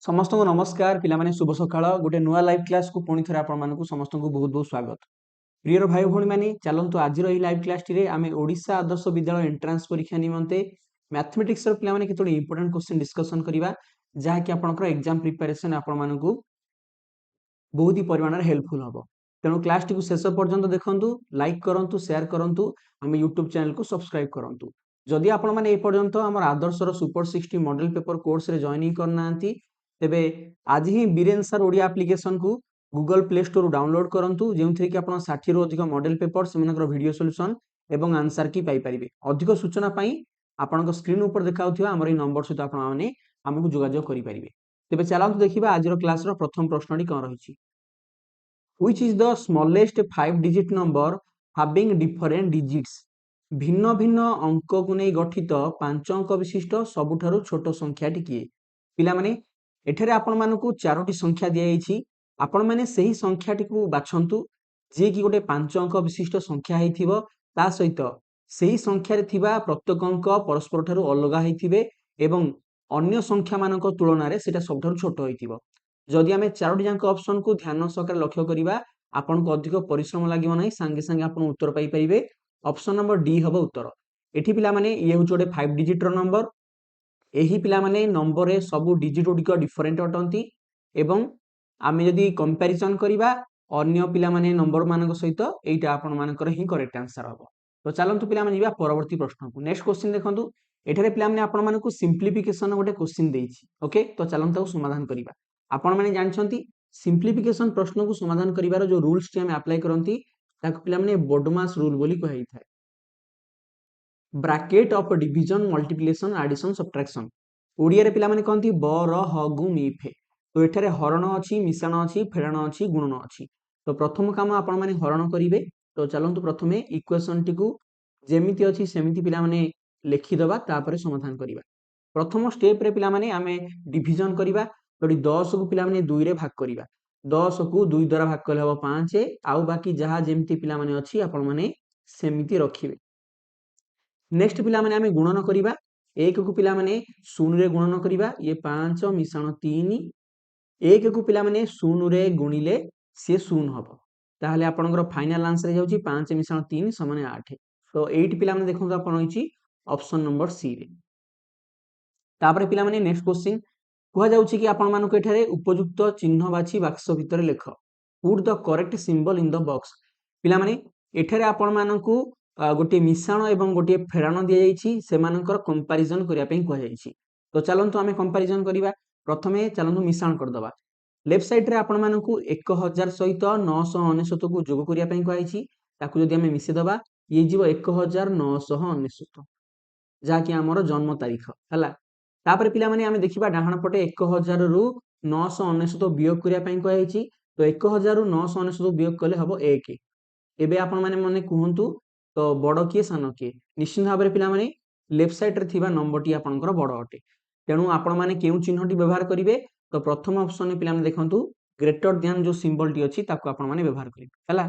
समस्त को नमस्कार पिलामाने शुभ सकाळ गोटे नुआ लाइव क्लास को पुणी थरे आपण मानकु समस्त को बहुत बहुत स्वागत। प्रियर भाई भौणी माने चलंतु आजिर एही लाइव क्लास टी रे आमे ओडिसा आदर्श विद्यालय एंट्रांस परीक्षा निमंते मैथमेटिक्स रो पिलामाने केतोडी इंपोर्टेंट क्वेश्चन डिस्कशन करिवा जहा कि आपनकर एग्जाम प्रिपरेशन आपण मानकु बहुत ही परिमाण रे हेल्पफुल हबो। तेणु क्लास टी को शेष पर्यंत देखंतु, लाइक करंतु, शेयर करंतु, हम यूट्यूब चैनल को सब्सक्राइब करंतु। जदि आपण माने ए पर्यंत हमर आदर्श रो सुपर 60 मॉडल पेपर कोर्स रे जॉइनिंग करनांती तेबे आज ही बीरेन सर ओडिया एप्लिकेशन को गूगल प्ले स्टोर डाउनलोड करंतु जेउथि कि आपण 60 रो अधिक मॉडल पेपर सेमनकर वीडियो सॉल्यूशन एवं आंसर की पाई परिबे। अधिक सूचना पई आपनक स्क्रीन ऊपर देखाउथिबा हमर ई नंबर सहित आपण माने हमकु जोगाजोग करि परिबे। तेबे चलंतु देखिबा आजिरो क्लास रो प्रथम प्रश्नटी कोन रहिछि। Which is the smallest 5 digit number having different digits? भिन्न भिन्न अंक को नहीं गठित 5 अंक विशिष्ट सबुठारु छोट संख्याटी किए? पिला माने एठरे आपण मानकु चारोटी संख्या दिया जाइछि। आपण माने सही संख्याटी को बाछंतु जे कि गोटे 5 अंक विशिष्ट संख्या हेथिबो ता सहित सही संख्या रे थिबा प्रत्येक अंक परस्पर ठारु अलगा हेथिबे एवं अन्य संख्या मानक तुलना रे सेटा सबठारु छोट हेथिबो। जदि आमे चारोटी जांक ऑप्शन को ध्यान सहकारे लक्ष्य करिबा आपन को अधिक परिश्रम लागिबो नै, संगे संगे आपन उत्तर पाई परिबे। ऑप्शन नंबर डी हबो उत्तर। एठी पिला माने ये होछ गोटे 5 डिजिट रो नंबर। एही पिला माने नंबर रे सब डिजिट गुडिक डिफरेंट अटंती एवं आमे जदि कंपैरिजन करिबा अन्य पिला माने नंबर मानक सहित एटा आपन मानकर ही करेक्ट आंसर हबो। तो चलंतु पिला माने जिबा परवर्ती प्रश्न को। नेक्स्ट क्वेश्चन देखंतु। एठारे पिला माने आपन मानकु सिंप्लिफिकेशन गोटे क्वेश्चन देइछि। ओके, तो चलंतु समाधान करिबा। आपण माने जानछंती सिंप्लिफिकेशन प्रश्न को समाधान करिवार जो रूल्स टी हम अप्लाई करंती ताको पिला माने बोडमास रूल बोली कहै थाए। Bracket of division multiplication addition subtraction Odia रे पिला माने कहंती ब र ह गु मि फे। तो एठारे हरण अछि, मिश्रण अछि, फेडण अछि, गुणन अछि। तो प्रथम काम आपण माने हरण करिवे। तो चलंतु प्रथमे इक्वेशन टी को जेमिति अछि सेमिति पिला माने लिखि दबा तापरे समाधान करिवा। प्रथम स्टेप रे पिला माने आमे डिवीजन करिवा। तो 10 को पिला माने 2 रे भाग करिवा। 10 को 2 द्वारा भाग कले हबो 5 आउ बाकी जहा जेमिति पिला माने अछि आपण माने सेमिति रखिबे। नेक्स्ट पिला माने आमे गुणन करिवा। 1 को पिला माने 0 रे गुणन करिवा। ये 5 मिश्रण 3 1 को पिला माने 0 रे गुणिले से 0 हबो। ताहले आपनकर फाइनल आंसर हे जाउची 5 मिश्रण 3 समान 8। तो 8 पिला माने देखंतु आपण होइची ऑप्शन नंबर सी रे। तापरे पिला माने नेक्स्ट क्वेश्चन कुहा जाउची कि आपण मानको एठारे उपयुक्त चिन्ह बाछि बाक्स भितर लेख। Put the correct symbol in the box. पिला माने एठारे आपण मानको गोटे मिश्रण एवं गोटे फेडाण दिया जाइछि सेमानकर कंपैरिजन करिया पई कुहा जाइछि। तो चलंतु आमे कंपैरिजन करिवा। प्रथमे चलंतु मिश्रण कर दबा। लेफ्ट साइड रे आपण मानको 1000 सहित 999 को जोग करिया पई कुहा जाइछि। ताकू जदि आमे मिसे दबा ये जीव 1999 जहा कि हमर जन्म तारीख हला। तापरे पिला माने आमे देखिबा डाहण पटे 1000 रु 999 वियोग करिया पई कुहा जाइछि। तो 1000 रु 999 वियोग कले हबो 1। एबे आपण माने मने कुहंतु तो बड़ किए सान किए। निश्चित भाव में पिला माने लेफ्ट साइड रे थिबा नंबर टी आपनकर बड़ अटे। तेणु आपण माने केउ चिन्हटी व्यवहार करिवे। तो प्रथम ऑप्शन ने पिला माने देखंतु ग्रेटर दैन जो सिंबल टी अछि ताको आपण माने व्यवहार करिवे हला।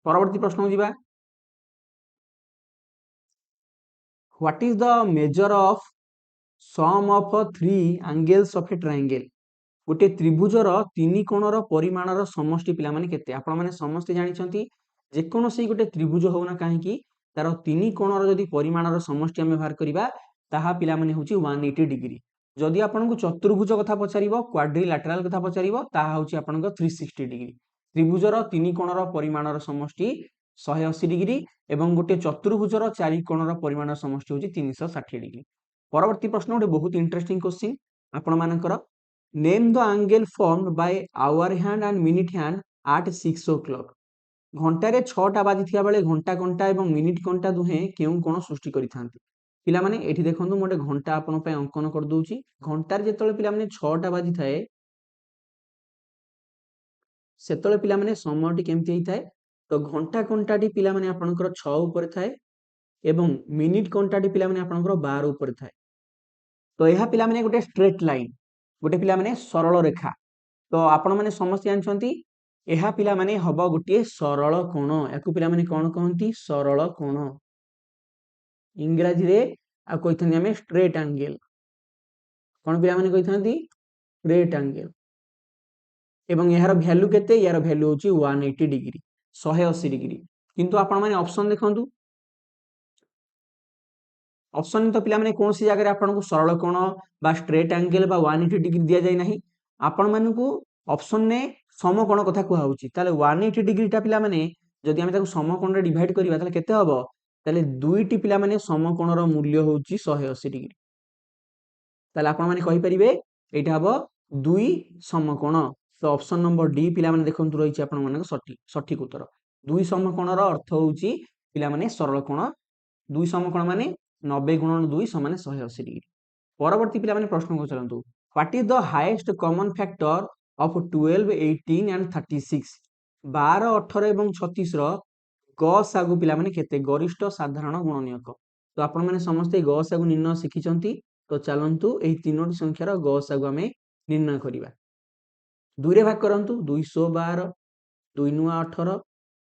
परवर्ती प्रश्न को जिबा। What is the measure of sum of 3 angles of a triangle. गोटे त्रिभुजर 3 कोणर परिमाणर समष्टि पिला माने केते। आपण माने समस्त जानिछंती जे कोनोसी गोटे त्रिभुज होना काहेकि तार 3 कोणर जदि परिमाणर समष्टि हम व्यवहार करिबा ताहा पिला माने होची 180 डिग्री। जदि आपनको चतुर्भुज कथा पचारिबो क्वाड्रिलैटरल कथा पचारिबो ताहा होची आपनको 360 डिग्री। त्रिभुजर 3 कोणर परिमाणर समष्टि 180 डिग्री एवं गोटे चतुर्भुजर 4 कोणर परिमाणर समष्टि होची 360 डिग्री। परवर्ती प्रश्न गोटे बहुत इंटरेस्टिंग क्वेश्चन आपण मानकर name the angle formed by hour hand and minute hand at 6 o'clock। घंटारे 6टा बाजिथिया बेले घंटा कंटा एवं मिनिट कंटा दुहे केउ कोण सृष्टि करिथांती। पिला माने एठी देखंतु मोटे घंटा आपण पय अंकन कर दोउची। घंटार जेतले पिला माने 6टा बाजि थाए सेतले पिला माने समयटी केमति हेई थाए। तो घंटा कंटाटी पिला माने आपनकर 6 ऊपर थाए एवं मिनिट कंटाटी पिला माने आपनकर 12 ऊपर थाए। तो यह पिला माने गोटे स्ट्रेट लाइन गोटे पिला माने सरल रेखा। तो आपण माने समस्त जानछंती एहा पिला माने हबो गोटे सरल कोण। याकू पिला माने कोन कहंती सरल कोण। इंग्रजी रे आ कहिथनि हमें स्ट्रेट एंगल। कौन पिलामाने कहिथांती रेक्टांगल एवं यार वैल्यू केते यार वैल्यू होची 180 डिग्री 180 डिग्री किंतु आपण माने ऑप्शन देखंतु ऑप्शन तो पिला माने कौन सी जगह आपन को सरल कोण बा स्ट्रेट एंगल बा 180 डिग्री दिया जाय नाही आपण माने को ऑप्शन ने समकोण कथा कुहा होची ताले 180 डिग्री टा पिला माने जदि हम ताको समकोण रे डिवाइड करिबा ताले केते हबो ताले दुईटी पिला माने समकोण रो मूल्य होची 180 डिग्री ताले आपण माने कहि परिबे एटा हबो दुई समकोण तो ऑप्शन नंबर डी पिला माने देखंतु रहिछि आपण माने सठिक उत्तर दुई समकोण रो अर्थ होची पिला माने सरल कोण दुई समकोण माने 90 गुणन 2 समान 180 डिग्री परवर्ती पिला माने प्रश्न को चलंतु what is the highest common factor of 12 18 and 36 12 18 एवं 36 रो गसागु पिला माने केते गरिष्ठ साधारण गुणनीयक तो आपण माने समस्त गसागु निर्णय शिखिचंती तो चलंतु एही तीनोटी संख्यार गसागु हमें निर्णय करिबा दुई रे भाग करंतु 212 2 नुआ 18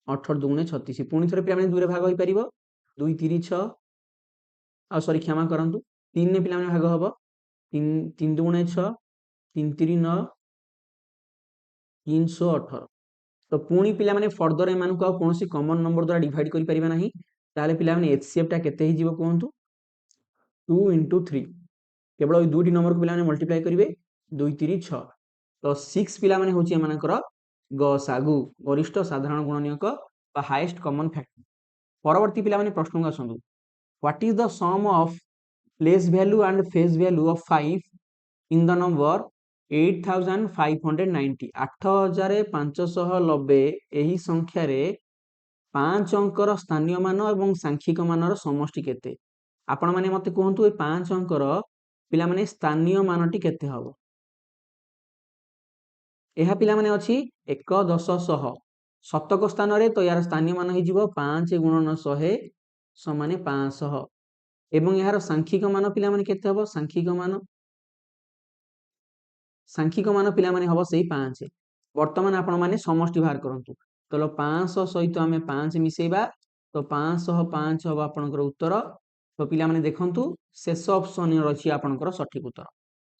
18 दुगुणे 36 पुणी थरे पिला माने दुई रे भाग होई परिबो 2 3 6 आ सॉरी क्षमा करंतु 3 ने पिला माने भाग हबो 3 3 दुगुणे 6 3 3 9 318 तो पुणी पिला माने फर्दर एमान को कोनोसी कॉमन नंबर द्वारा डिवाइड करि परिबा नाही ताले पिला माने एचसीएफ टा केते हि जीवो कोहंतु 2 * 3 केवल ओइ दुटी नंबर को पिला माने मल्टीप्लाई करिवे 2 3 6 तो 6 पिला माने होची एमानकर गसागु गरिष्ठ साधारण गुणनीयक बा हाईएस्ट कॉमन फैक्टर परवर्ती पिला माने प्रश्न को आसंतु what is the sum of place value and face value of 5 in the number 8590 8590 एही संख्या रे 5 अंकर स्थानीय मान एवं सांख्यिक मानर समष्टि केते आपण माने मते कहंतु ए 5 अंकर पिला माने स्थानीय मानटी केते हबो एहा पिला माने अछि 1 10 100 शतक स्थान रे तो यार स्थानीय मान हि जीवो 5 गुणन 100 समान 500 एवं यार सांख्यिक मान पिला माने केते हबो सांख्यिक मान पिला माने हबो सेही 5 वर्तमान आपण माने समष्टि बाहर करंतु तो 500 सहित हमें 5 मिसेइबा तो 505 हबो आपनकर उत्तर तो पिला माने देखंतु शेष ऑप्शन रछि आपनकर सठिक उत्तर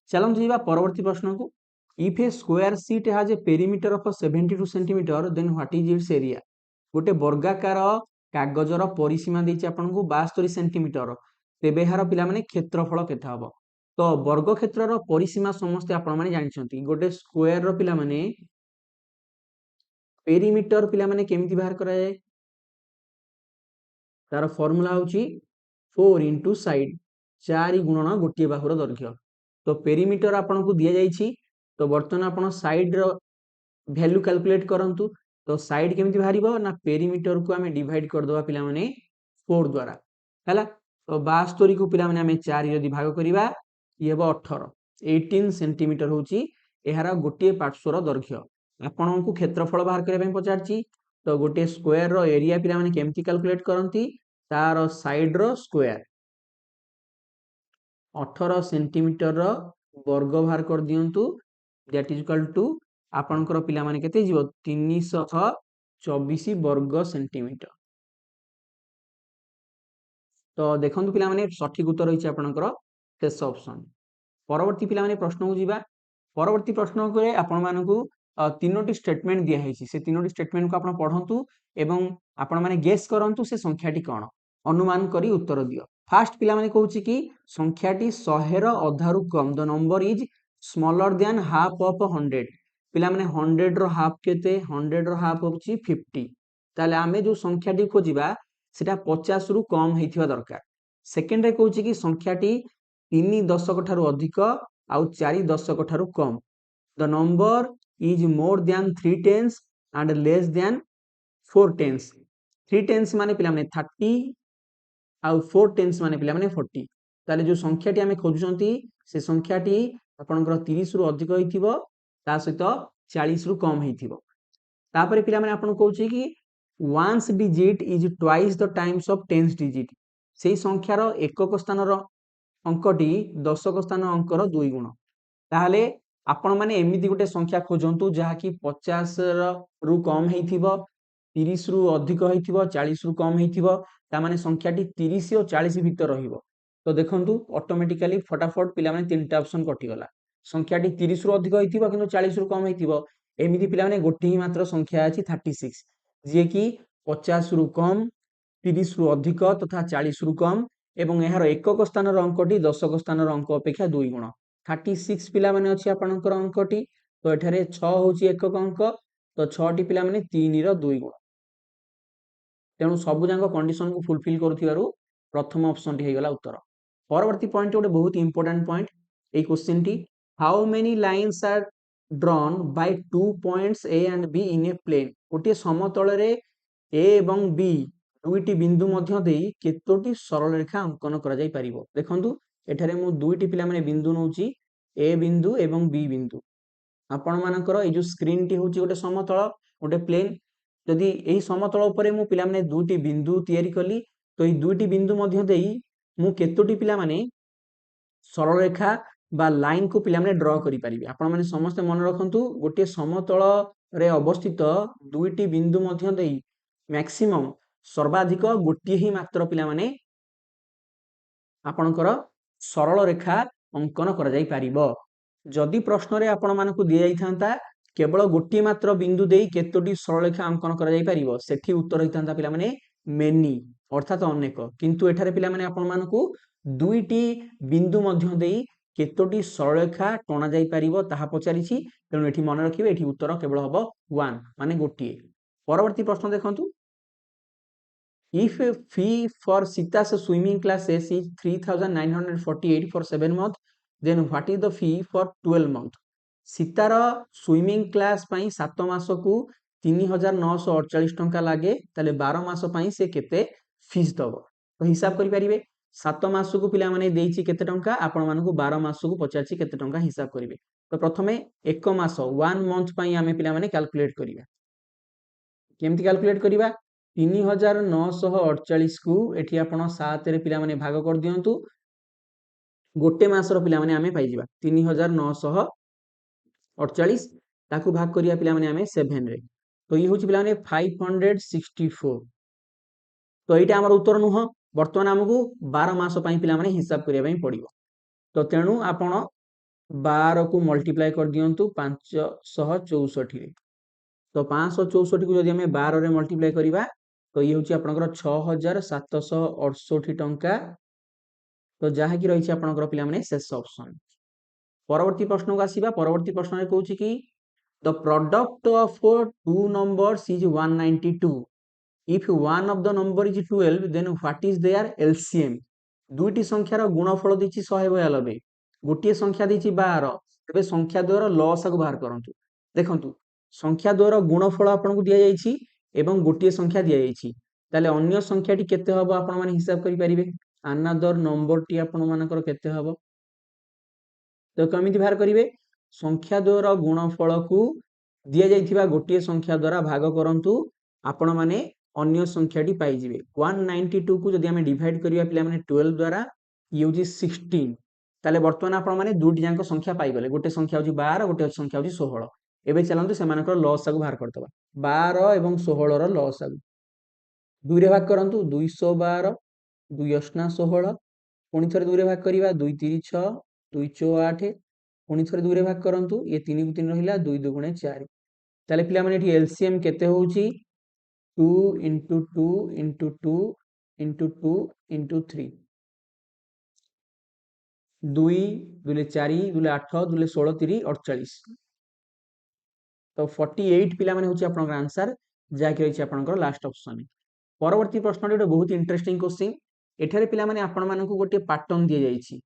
चलम जीवा परवर्ती प्रश्न को if a square sheet has a perimeter of 72 centimetre then what is its area गोटे वर्गाकार कागजर परिसीमा देछि आपनको 72 सेंटीमीटर तेबे हार पिला माने क्षेत्रफल केते हबो तो वर्ग क्षेत्रर परिसीमा समस्त आपण माने जानिछंती गोटे स्क्वायर रो पिला माने पेरीमीटर पिला माने केमिति बाहर करा जाय तार फार्मूला होची 4 * साइड 4 गुणन गोटे बाहुर दैर्घ्य तो पेरीमीटर आपण को दिया जाइछि तो वर्तमान आपण साइड रो वैल्यू कैलकुलेट करंतु तो साइड केमिति बाहरिबो ना पेरीमीटर को हमें डिवाइड कर दवा पिला माने 4 द्वारा हैला तो 72 को पिला माने हमें 4 यदि भाग करिबा ये हबो 18 सेंटीमीटर होची एहारा गोटे पार्श्वर दैर्घ्य आपण को क्षेत्रफल बाहर करिया पे पचारची तो गोटे स्क्वायर रो एरिया पिला माने केमिति कैलकुलेट करंती तार साइड रो स्क्वायर 18 सेंटीमीटर रो वर्ग बाहर कर दियंतु दैट इज इक्वल टू आपनकर पिला माने केते जीवो 324 वर्ग सेंटीमीटर तो देखंतु पिला माने सठिक उत्तर रहिछि आपनकर शेष ऑप्शन परवर्ती पिला माने प्रश्न को जीवा परवर्ती प्रश्न को आपण मानकु तीनोटी स्टेटमेंट दिया हेछि से तीनोटी स्टेटमेंट को आपण पढंतु एवं आपण माने गेस करंतु से संख्याटी कोन अनुमान करी उत्तर दियो फास्ट पिला माने कहूछि कि संख्याटी 100 रो अधारु कम the number is smaller than half of 100 पिला माने 100 रो हाफ केते 100 रो हाफ होछि 50 ताले आमे जो संख्याटी खोजिबा सेटा 50 रु कम हेथिबा दरकार सेकंड रे कहूछि कि संख्याटी 3 दशक ठारू अधिक आउ 4 दशक ठारू come the number is more than 3 tens and less than 4 tens 3 tens माने पिला माने 30 आउ 4 टेंस माने पिला माने 40 ताले जो संख्याटी आमे खोजुचंती से संख्याटी आपनकर 30 रु अधिक हेथिबो ता सहित 40 रु कम हेथिबो तापरे पिला माने आपन कहउछि कि once digit is twice the times of tens digit सेही संख्यार एकक स्थानर अंकटी दशक स्थान अंकर 2 गुण ताहले आपण माने एमिति गोटे संख्या खोजंतु जहा कि 50 रु कम हेथिबो 30 रु अधिक हेथिबो 40 रु कम हेथिबो ता माने संख्याटी 30 और 40 भीतर रहिबो तो देखंतु ऑटोमेटिकली फटाफट पिला माने तीनटा ऑप्शन कटिगला संख्याटी 30 रु अधिक होइथिबो किंतु 40 रु कम होइथिबो एमिति पिला माने गोटे ही मात्र संख्या अछि 36 जे कि 50 रु कम 30 रु अधिक तथा 40 रु कम एवं एहार एकक स्थानर अंकटी दशक स्थानर अंक अपेक्षा 2 गुण 36 पिला माने अछि आपनकर अंकटी तो एठारे 6 होची एकक अंक तो 6 टी पिला माने 3 रो 2 गुण तेणु सबु जांक कंडीशन को फुलफिल करूथिबारु प्रथम ऑप्शन टी हेगला उत्तर परवर्ती पॉइंट गोटे बहुत इंपोर्टेंट पॉइंट ए क्वेश्चन टी how many lines are drawn by 2 points A and B in a plane गोटे समतल रे ए एवं बी दुईटी बिंदु मध्य देई केतोटी सरल रेखा अंकन करा जाई परिबो देखंतु एठारे मु दुईटी पिला माने बिंदु नउची ए बिंदु एवं बी बिंदु आपण मानकर ए जो स्क्रीन टी होची गोटे समतल गोटे प्लेन जदि एही समतल उपरे मु पिला माने दुईटी बिंदु तयारी कली तो एही दुईटी बिंदु मध्य देई मु केतोटी पिला माने सरल रेखा बा लाइन को पिला माने ड्रॉ करि परिबे आपण माने समस्त मन रखंतु गोटे समतल रे अवस्थित दुईटी बिंदु मध्य देई मैक्सिमम सर्वाधिक गोटे ही मात्र पिला माने आपणकर सरल रेखा अंकन करा जाई परिबो जदि प्रश्न रे आपण मानकु दिया जाई थांता केवल गोटे मात्र बिंदु देई केतोटी सरल रेखा अंकन करा जाई परिबो सेठी उत्तर हितांता पिला माने मेनी अर्थात अनेक किंतु एठारे पिला माने आपण मानकु दुईटी बिंदु मध्य देई केतोटी सरल रेखा टणा जाई परिबो ताहा पचारिछि तेणु एठी मन रखिबे एठी उत्तर केवल हबो 1 माने गोटिए परवर्ती प्रश्न देखंतु if a fee for Sita's swimming classes is 3948 for 7 months then what is the fee for 12 months सीतार स्विमिंग क्लास पई 7 मास को 3948 टंका लागे ताले 12 मास पई से केते फीस दबो तो हिसाब करि परिबे 7 मास को पिला माने देइछि केते टंका आपण मानकु 12 मास को पचाछि केते टंका हिसाब करिवे तो प्रथमे एक मास 1 मंथ पई आमे पिला माने कैलकुलेट करिवा केमति कैलकुलेट करिवा 3948 को एठी आपण 7 रे पिला माने भाग कर दियंतु गोटे मास रो पिला माने आमे पाइ जिबा 3948 ताकू भाग करिया पिला माने आमे 7 रे तो ये होची पिला माने 564 तो एटा हमर उत्तर नुह वर्तमान हमकु 12 मास पई पिला माने हिसाब करिया पई पड़िबो तो तेनु आपण 12 को मल्टीप्लाई कर दियंतु 564 रे तो 564 को जदि हमें 12 रे मल्टीप्लाई करिबा तो ये होची आपनकर 6768 टंका तो जहा कि रही आपनकर पिला माने शेष ऑप्शन परवर्ती प्रश्न को आसीबा परवर्ती प्रश्न रे कहूची कि the product of two numbers is 192 if one of the number is 12 then what is their LCM दुईटी संख्यार गुणफल दिछि 192 गोटिए संख्या दिछि 12 तबे संख्या द्वयर लॉस को बाहर करंतु देखंतु संख्या द्वयर गुणफल आपनको दिया जाइछि एवं गोटिए संख्या दिया जाइछि ताले अन्य संख्याटी केते हबो आपण माने हिसाब करि परिबे अनदर नंबर टी आपण मानकर केते हबो तो कमिति बाहर करिवे संख्या द्वयर गुणफल को दिया जाइथिबा गोटिए संख्या द्वारा भाग करंतु आपण माने अन्य संख्याटी पाई जिवे 192 को जदि हमें डिवाइड करिया पिला माने 12 द्वारा ये होची 16 ताले वर्तमान आपण माने दुटी जांक संख्या पाई गले गोटे संख्या होची 12 गोटे संख्या होची 16 एबे चलंतु सेमानकर लॉस को बाहर करतबा 12 एवं 16 रो लॉस दुई रे भाग करंतु 212 2 अष्टा 16 पुणी थरे दुई रे भाग करिवा 2 3 6 2 4 8 पुणी थरे दुई रे भाग करंतु ये 3 को 3 रहिला 2 2 गुणे 4 ताले पिला माने एठी एलसीएम केते होउची 2 into 2 into 2 into 2 into 3 2 Dhule 4 Dhule 8 Dhule 16 3 48 तो 48 पिला माने होची आपनकर आंसर जा कि रहिछि आपनकर लास्ट ऑप्शन परवर्ती प्रश्न रे बहुत इंटरेस्टिंग क्वेश्चन एठारे पिला माने आपण मानकु गोटे पैटर्न दिया जाइछि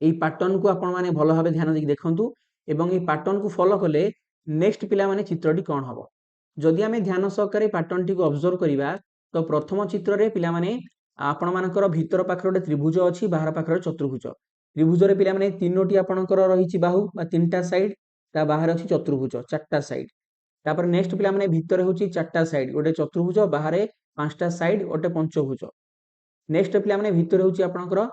एई पैटर्न को आपण माने भलो भाबे ध्यान देख देखंतु एवं एई पैटर्न को फॉलो कले नेक्स्ट पिला माने चित्रटी कोन हबो जदि आमे ध्यान सहकारे पैटर्न टी को ऑब्जर्व करिवा तो प्रथम चित्र रे पिला माने आपण मानकर भीतर पाखर गोटे त्रिभुज अछि बाहर पाखर चतुर्भुज त्रिभुज रे पिला माने तीनोटी आपणकर रहिछि बाहु बा तीनटा साइड ता बाहर अछि चतुर्भुज चारटा साइड तापर नेक्स्ट पिला माने भीतर होछि चारटा साइड गोटे चतुर्भुज बाहर पांचटा साइड गोटे पंचभुज नेक्स्ट पिला माने भीतर होछि आपणकर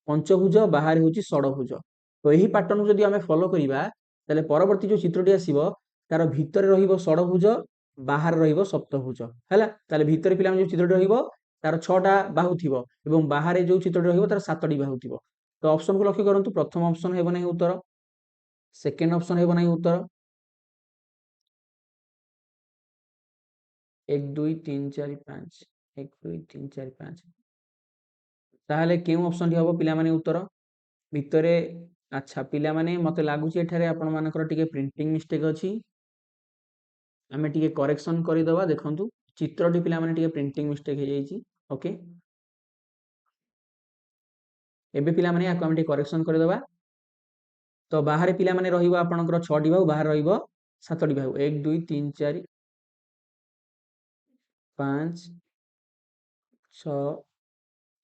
पंचभुज बाहर होछि षडभुज तो एही पैटर्न को जदि आमे फॉलो करिवा ताले परवर्ती जो चित्रटी आसीबो तार भीतर रहिबो षडभुज बाहर रहिबो सप्तभुज हैला ताले भीतर पिला जो चित्रटी रहिबो तार 6टा बाहु थिबो एवं बाहर जो चित्रटी रहिबो तार 7टी बाहु थिबो। तो ऑप्शन को लक्ष्य करंतु प्रथम ऑप्शन हेबो नै उत्तर, सेकेंड ऑप्शन हेबो नै उत्तर, 1 2 3 4 5 1 2 3 4 5 ताहले केउ ऑप्शन टी हबो पिला माने उत्तर भितरे। अच्छा पिला माने मते लागुची एठारे आपण मानकर टिके प्रिंटिंग मिस्टेक अछि, आमे टिके करेक्शन करि दबा। देखंतु चित्रटी पिला माने टिके प्रिंटिंग मिस्टेक हे जाईची। ओके एबे पिला माने याको आमे टिके करेक्शन करि दबा। तो बाहर पिला माने रहिबो आपणकर 6टी बाहु, बाहर रहिबो 7टी बाहु, 1 2 3 4 5 6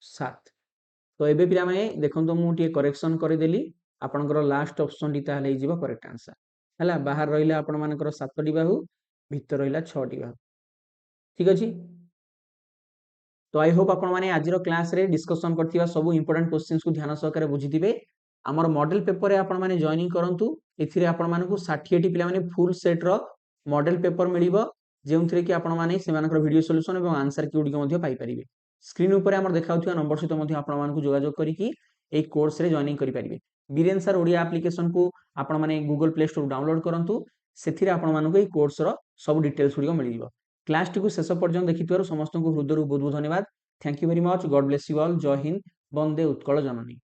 7। तो एबे पिला माने देखंतु मु टिके करेक्शन करि देली, आपणकर लास्ट ऑप्शन टी ताले हिजिबो करेक्ट आंसर हला। बाहर रहिला आपण मानकर 7टी बाहु, भितर रहिला 6टी बाहु। ठीक अछि। तो आई होप आपण माने आजिरो क्लास रे डिस्कशन करथिबा सब इंपोर्टेंट क्वेश्चंस को ध्यान सहकारे बुझिथिबे। हमर मॉडल पेपर रे आपण माने जॉइनिंग करंतु, एथिरे आपण मानकु 60 टी पिला माने फुल सेट रो मॉडल पेपर मिलिबो, जेउथरे कि आपण माने सेमानकर वीडियो सॉल्यूशन एवं आंसर की गुडी मध्ये पाई परिबे। स्क्रीन ऊपर हमर देखाउथिबा नंबर सहित मध्ये आपण मानकु जोगाजोग करिकि ए कोर्स रे जॉइनिंग करि परिबे। बीरेन सर ओडिया एप्लीकेशन को आपण माने गूगल प्ले स्टोर डाउनलोड करंतु, सेथिरे आपण मानकु ए कोर्स रो सब डिटेल्स गुडी मिलि जिवो। क्लास टी को शेष पर्यंत देखिथिबारु समस्तଙ୍କୁ हृदयरु बहुत बहुत धन्यवाद। Thank you very much. God bless you all. जय हिंद। वंदे उत्कल जननी।